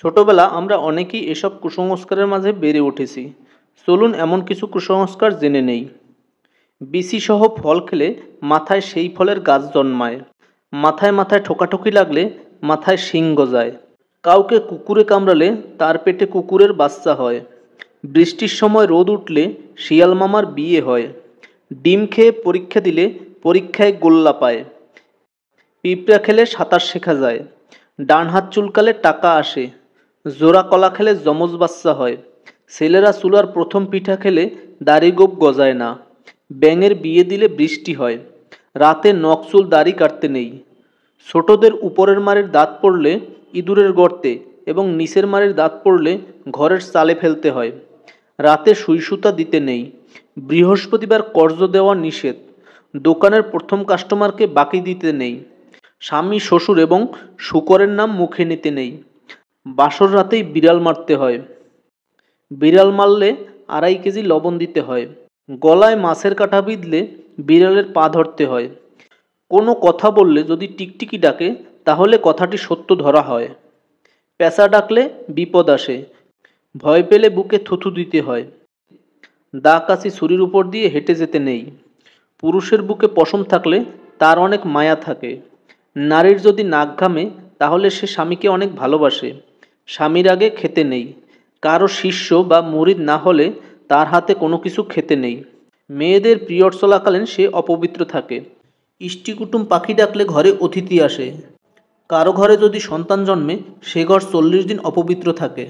ছোটবেলা আমরা অনেকেই এসব কুসংস্কারের মাঝে বেড়ে উঠেছি। চলুন এমন কিছু কুসংস্কার জেনে নেই। বিচি সহ ফল খেলে মাথায় সেই ফলের গাছ জন্মায়। মাথায় মাথায় ঠোকাঠুকি লাগলে মাথায় শিং গজায়। কাউকে কুকুরে কামড়ালে তার পেটে কুকুরের বাচ্চা হয়। বৃষ্টির সময় রোদ উঠলে শিয়াল মামার বিয়ে হয়। ডিম খেয়ে পরীক্ষা দিলে পরীক্ষায় গোল্লা পায়। পিঁপড়া খেলে সাঁতার শেখা যায়। ডান হাত চুলকালে টাকা আসে। জোড়া কলা খেলে যমজ বাচ্চা হয়। ছেলেরা চুলার প্রথম পিঠা খেলে দাড়ি গোঁফ গজায় না। ব্যাঙের বিয়ে দিলে বৃষ্টি হয়। রাতে নখ চুল দাড়ি কাটতে নেই। ছোটদের উপরের মাড়ির দাঁত পড়লে ইঁদুরের গর্তে এবং নিচের মাড়ির দাঁত পড়লে ঘরের চালে ফেলতে হয়। রাতে সুই সুতা দিতে নেই। বৃহস্পতিবার কর্জ দেওয়া নিষেধ। দোকানের প্রথম কাস্টমারকে বাকি দিতে নেই। স্বামী শ্বশুর এবং শূকরের নাম মুখে নিতে নেই। বাসর রাতেই বিড়াল মারতে হয়। বিড়াল মারলে 2.5 কেজি লবণ দিতে হয়। গলায় মাছের কাঁটা বিঁধলে বিড়ালের পা ধরতে হয়। কোনো কথা বললে যদি টিকটিকি ডাকে তাহলে কথাটি সত্য ধরা হয়। পেঁচা ডাকলে বিপদ আসে। ভয় পেলে বুকে থুথু দিতে হয়। দা কাশি ছুরির উপর দিয়ে হেঁটে যেতে নেই। পুরুষের বুকে পশম থাকলে তার অনেক মায়া থাকে। নারীর যদি নাক ঘামে তাহলে সে স্বামীকে অনেক ভালোবাসে। স্বামীর আগে খেতে নেই। কারো শিষ্য বা মুরিদ না হলে তার হাতে কোনো কিছু খেতে নেই। মেয়েদের পিরিয়ড চলাকালীন সে অপবিত্র থাকে। ইষ্টিকুটুম পাখি ডাকলে ঘরে অতিথি আসে। কারো ঘরে যদি সন্তান জন্মে সে ঘর 40 দিন অপবিত্র থাকে।